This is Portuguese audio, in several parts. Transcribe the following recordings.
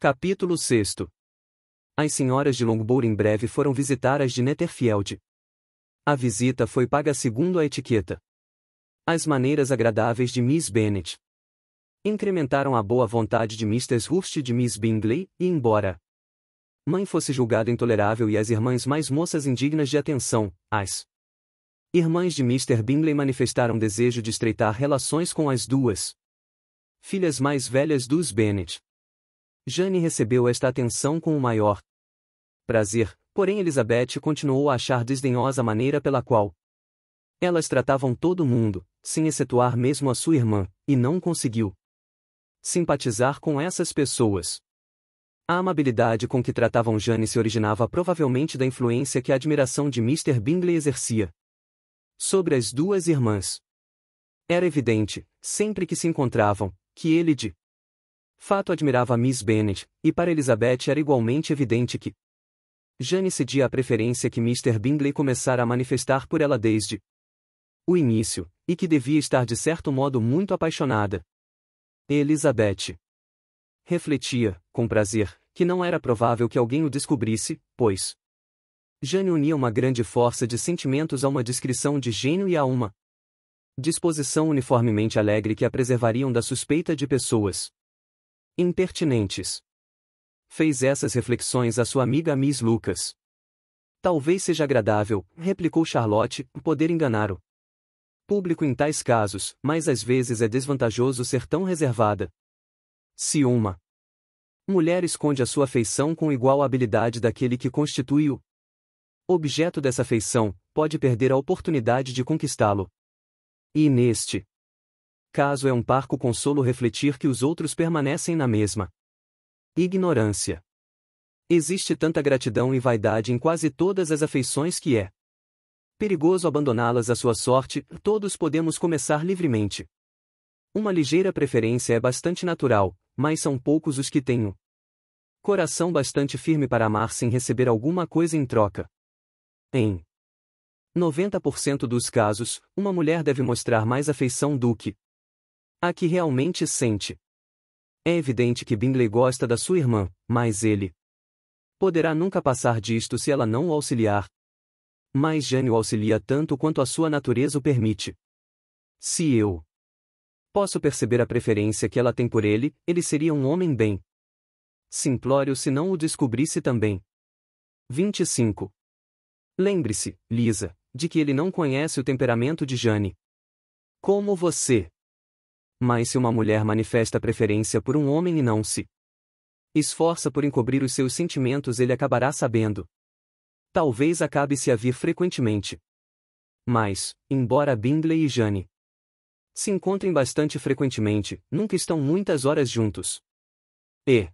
Capítulo 6. As senhoras de Longbourn em breve foram visitar as de Netherfield. A visita foi paga segundo a etiqueta. As maneiras agradáveis de Miss Bennet incrementaram a boa vontade de Mrs. Hurst e de Miss Bingley, e embora mãe fosse julgada intolerável e as irmãs mais moças indignas de atenção, as irmãs de Mr. Bingley manifestaram desejo de estreitar relações com as duas filhas mais velhas dos Bennet. Jane recebeu esta atenção com o maior prazer, porém Elizabeth continuou a achar desdenhosa a maneira pela qual elas tratavam todo mundo, sem excetuar mesmo a sua irmã, e não conseguiu simpatizar com essas pessoas. A amabilidade com que tratavam Jane se originava provavelmente da influência que a admiração de Mr. Bingley exercia sobre as duas irmãs. Era evidente, sempre que se encontravam, que ele de fato admirava Miss Bennet, e para Elizabeth era igualmente evidente que Jane cedia a preferência que Mr. Bingley começara a manifestar por ela desde o início, e que devia estar de certo modo muito apaixonada. Elizabeth refletia, com prazer, que não era provável que alguém o descobrisse, pois Jane unia uma grande força de sentimentos a uma discrição de gênio e a uma disposição uniformemente alegre que a preservariam da suspeita de pessoas impertinentes. Fez essas reflexões a sua amiga Miss Lucas. Talvez seja agradável, replicou Charlotte, poder enganar o público em tais casos, mas às vezes é desvantajoso ser tão reservada. Se uma mulher esconde a sua afeição com igual habilidade daquele que constitui o objeto dessa afeição, pode perder a oportunidade de conquistá-lo. E neste caso é um parco consolo refletir que os outros permanecem na mesma ignorância. Existe tanta gratidão e vaidade em quase todas as afeições que é perigoso abandoná-las à sua sorte. Todos podemos começar livremente. Uma ligeira preferência é bastante natural, mas são poucos os que têm um coração bastante firme para amar sem receber alguma coisa em troca. Em 90% dos casos, uma mulher deve mostrar mais afeição do que a que realmente sente. É evidente que Bingley gosta da sua irmã, mas ele poderá nunca passar disto se ela não o auxiliar. Mas Jane o auxilia tanto quanto a sua natureza o permite. Se eu posso perceber a preferência que ela tem por ele, ele seria um homem bem simplório se não o descobrisse também. 25. Lembre-se, Lisa, de que ele não conhece o temperamento de Jane como você. Mas se uma mulher manifesta preferência por um homem e não se esforça por encobrir os seus sentimentos, ele acabará sabendo. Talvez acabe-se a vir frequentemente. Mas, embora Bingley e Jane se encontrem bastante frequentemente, nunca estão muitas horas juntos. E,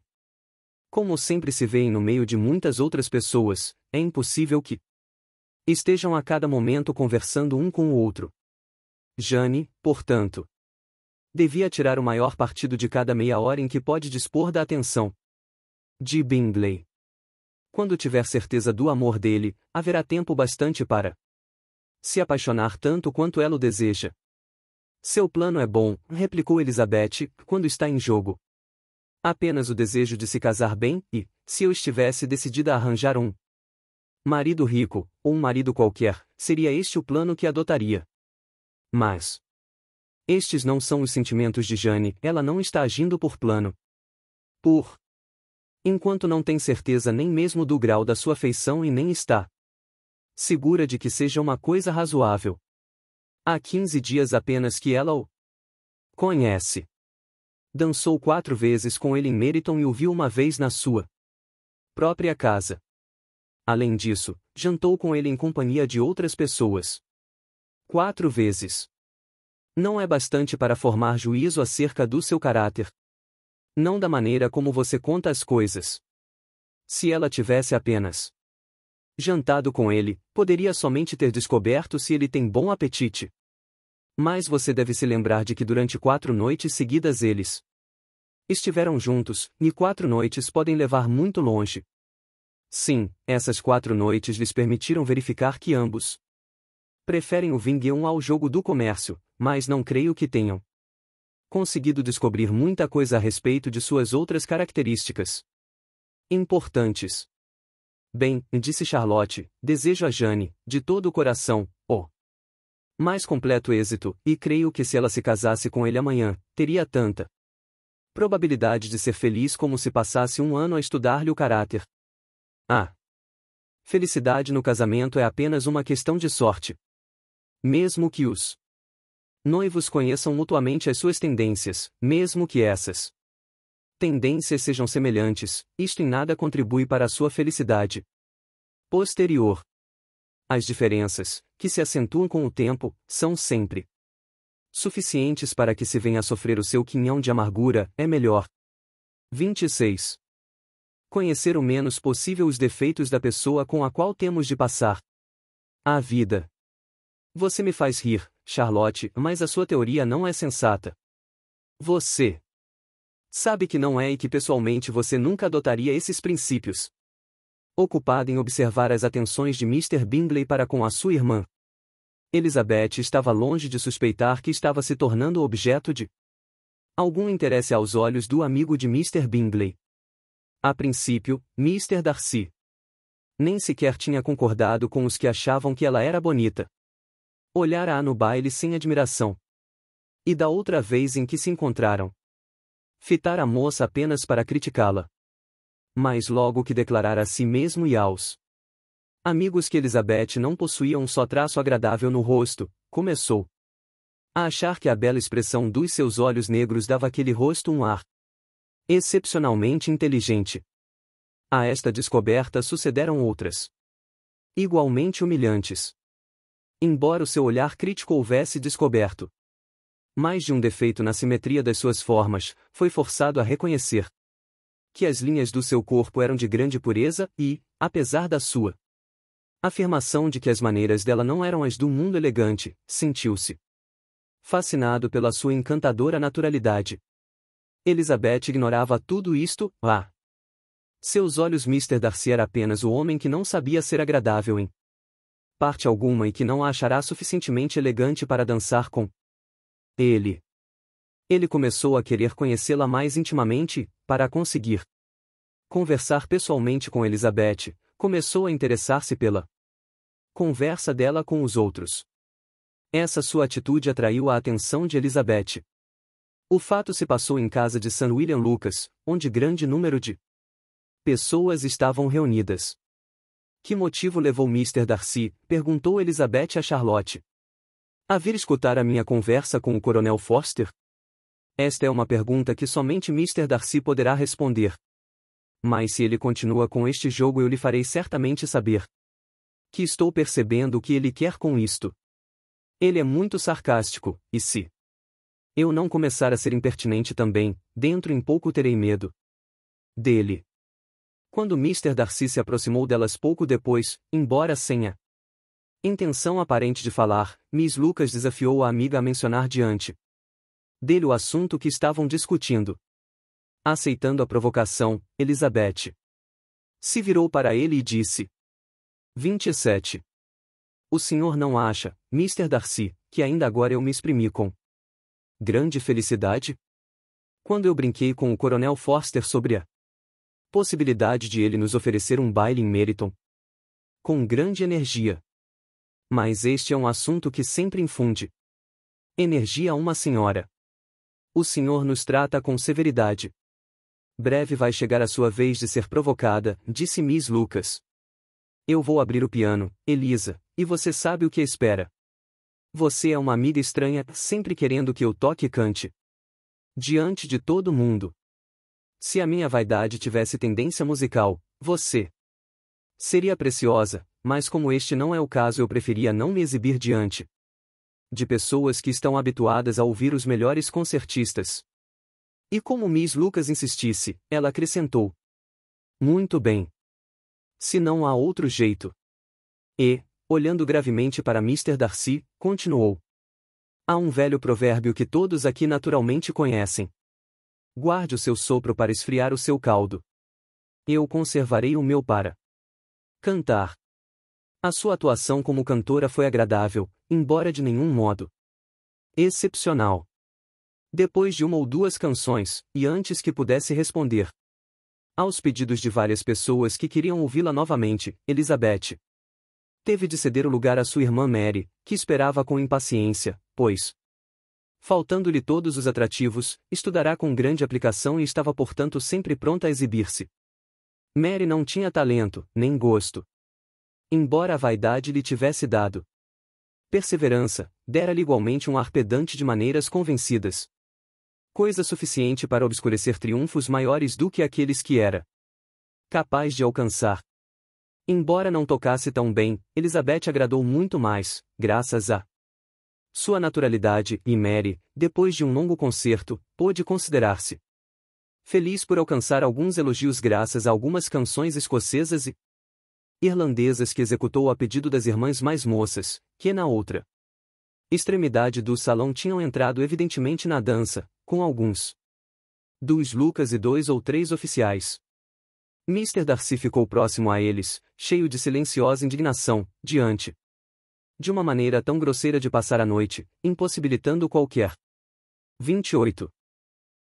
como sempre se veem no meio de muitas outras pessoas, é impossível que estejam a cada momento conversando um com o outro. Jane, portanto, devia tirar o maior partido de cada meia hora em que pode dispor da atenção de Bingley. Quando tiver certeza do amor dele, haverá tempo bastante para se apaixonar tanto quanto ela o deseja. Seu plano é bom, replicou Elizabeth, quando está em jogo apenas o desejo de se casar bem, e, se eu estivesse decidida a arranjar um marido rico, ou um marido qualquer, seria este o plano que adotaria. Mas estes não são os sentimentos de Jane, ela não está agindo por plano. Enquanto não tem certeza nem mesmo do grau da sua afeição e nem está segura de que seja uma coisa razoável. Há 15 dias apenas que ela o conhece. Dançou 4 vezes com ele em Meryton e o viu uma vez na sua própria casa. Além disso, jantou com ele em companhia de outras pessoas 4 vezes. Não é bastante para formar juízo acerca do seu caráter. Não da maneira como você conta as coisas. Se ela tivesse apenas jantado com ele, poderia somente ter descoberto se ele tem bom apetite. Mas você deve se lembrar de que durante 4 noites seguidas eles estiveram juntos, e 4 noites podem levar muito longe. Sim, essas 4 noites lhes permitiram verificar que ambos preferem o vingue ao jogo do comércio, mas não creio que tenham conseguido descobrir muita coisa a respeito de suas outras características. Importantes. Bem, disse Charlotte, desejo a Jane, de todo o coração, o mais completo êxito, e creio que se ela se casasse com ele amanhã, teria tanta probabilidade de ser feliz como se passasse um ano a estudar-lhe o caráter. A felicidade no casamento é apenas uma questão de sorte. Mesmo que os noivos conheçam mutuamente as suas tendências, mesmo que essas tendências sejam semelhantes, isto em nada contribui para a sua felicidade posterior. As diferenças, que se acentuam com o tempo, são sempre suficientes para que se venha a sofrer o seu quinhão de amargura, é melhor. 26. Conhecer o menos possível os defeitos da pessoa com a qual temos de passar a vida. Você me faz rir, Charlotte, mas a sua teoria não é sensata. Você sabe que não é e que pessoalmente você nunca adotaria esses princípios. Ocupada em observar as atenções de Mr. Bingley para com a sua irmã, Elizabeth estava longe de suspeitar que estava se tornando objeto de algum interesse aos olhos do amigo de Mr. Bingley. A princípio, Mr. Darcy nem sequer tinha concordado com os que achavam que ela era bonita. Olhara-a no baile sem admiração. E da outra vez em que se encontraram, fitara a moça apenas para criticá-la. Mas logo que declarara a si mesmo e aos amigos que Elizabeth não possuía um só traço agradável no rosto, começou a achar que a bela expressão dos seus olhos negros dava àquele rosto um ar excepcionalmente inteligente. A esta descoberta sucederam outras, igualmente humilhantes. Embora o seu olhar crítico houvesse descoberto mais de um defeito na simetria das suas formas, foi forçado a reconhecer que as linhas do seu corpo eram de grande pureza e, apesar da sua afirmação de que as maneiras dela não eram as do mundo elegante, sentiu-se fascinado pela sua encantadora naturalidade. Elizabeth ignorava tudo isto, seus olhos Mr. Darcy era apenas o homem que não sabia ser agradável em parte alguma e que não a achará suficientemente elegante para dançar com ele. Ele começou a querer conhecê-la mais intimamente, para conseguir conversar pessoalmente com Elizabeth, começou a interessar-se pela conversa dela com os outros. Essa sua atitude atraiu a atenção de Elizabeth. O fato se passou em casa de Sir William Lucas, onde grande número de pessoas estavam reunidas. Que motivo levou Mr. Darcy? Perguntou Elizabeth a Charlotte. A vir escutar a minha conversa com o Coronel Forster? Esta é uma pergunta que somente Mr. Darcy poderá responder. Mas se ele continua com este jogo eu lhe farei certamente saber que estou percebendo o que ele quer com isto. Ele é muito sarcástico, e se eu não começar a ser impertinente também, dentro em pouco terei medo dele. Quando Mr. Darcy se aproximou delas pouco depois, embora sem a intenção aparente de falar, Miss Lucas desafiou a amiga a mencionar diante dele o assunto que estavam discutindo. Aceitando a provocação, Elizabeth se virou para ele e disse: 27. O senhor não acha, Mr. Darcy, que ainda agora eu me exprimi com grande felicidade? Quando eu brinquei com o Coronel Forster sobre a possibilidade de ele nos oferecer um baile em Meryton. Com grande energia. Mas este é um assunto que sempre infunde energia a uma senhora. O senhor nos trata com severidade. Breve vai chegar a sua vez de ser provocada, disse Miss Lucas. Eu vou abrir o piano, Elisa, e você sabe o que espera. Você é uma amiga estranha, sempre querendo que eu toque e cante. Diante de todo mundo. Se a minha vaidade tivesse tendência musical, você seria preciosa, mas como este não é o caso eu preferia não me exibir diante de pessoas que estão habituadas a ouvir os melhores concertistas. E como Miss Lucas insistisse, ela acrescentou: muito bem. Se não há outro jeito. E, olhando gravemente para Mr. Darcy, continuou: há um velho provérbio que todos aqui naturalmente conhecem. Guarde o seu sopro para esfriar o seu caldo. Eu conservarei o meu para cantar. A sua atuação como cantora foi agradável, embora de nenhum modo excepcional. Depois de uma ou duas canções, e antes que pudesse responder, Aos pedidos de várias pessoas que queriam ouvi-la novamente, Elizabeth teve de ceder o lugar à sua irmã Mary, que esperava com impaciência, pois, faltando-lhe todos os atrativos, estudará com grande aplicação e estava portanto sempre pronta a exibir-se. Mary não tinha talento, nem gosto. Embora a vaidade lhe tivesse dado perseverança, dera-lhe igualmente um ar pedante de maneiras convencidas. Coisa suficiente para obscurecer triunfos maiores do que aqueles que era capaz de alcançar. Embora não tocasse tão bem, Elizabeth agradou muito mais, graças a sua naturalidade, e Mary, depois de um longo concerto, pôde considerar-se feliz por alcançar alguns elogios graças a algumas canções escocesas e irlandesas que executou a pedido das irmãs mais moças, que na outra extremidade do salão tinham entrado evidentemente na dança, com alguns dos Lucas e 2 ou 3 oficiais. Mr. Darcy ficou próximo a eles, cheio de silenciosa indignação, diante de uma maneira tão grosseira de passar a noite, impossibilitando qualquer 28.